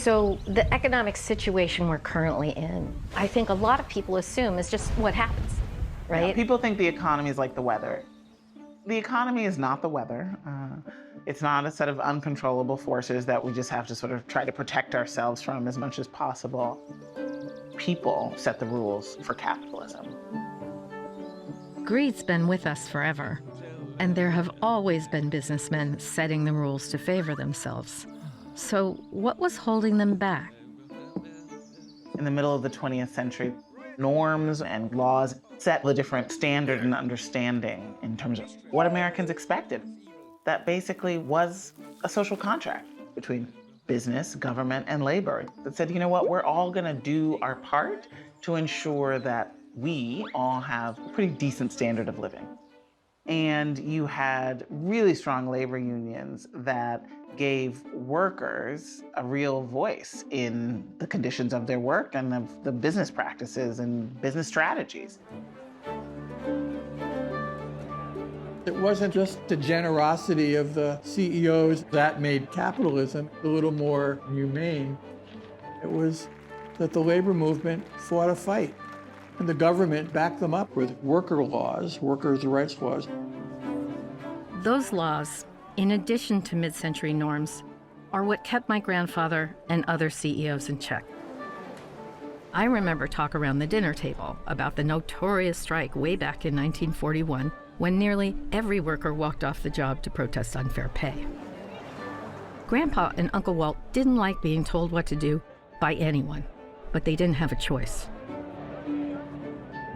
So the economic situation we're currently in, I think a lot of people assume is just what happens, right? Yeah, people think the economy is like the weather. The economy is not the weather. It's not a set of uncontrollable forces that we just have to sort of try to protect ourselves from as much as possible. People set the rules for capitalism. Greed's been with us forever, and there have always been businessmen setting the rules to favor themselves. So what was holding them back? In the middle of the 20th century, norms and laws set the different standard and understanding in terms of what Americans expected. That basically was a social contract between business, government, and labor that said, you know what, we're all gonna do our part to ensure that we all have a pretty decent standard of living. And you had really strong labor unions that gave workers a real voice in the conditions of their work and of the business practices and business strategies. It wasn't just the generosity of the CEOs that made capitalism a little more humane. It was that the labor movement fought a fight, and the government backed them up with worker laws, workers' rights laws. Those laws, in addition to mid-century norms, are what kept my grandfather and other CEOs in check. I remember talk around the dinner table about the notorious strike way back in 1941, when nearly every worker walked off the job to protest unfair pay. Grandpa and Uncle Walt didn't like being told what to do by anyone, but they didn't have a choice.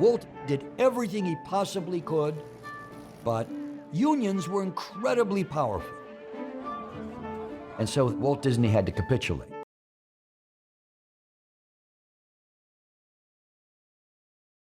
Walt did everything he possibly could, but unions were incredibly powerful. And so Walt Disney had to capitulate.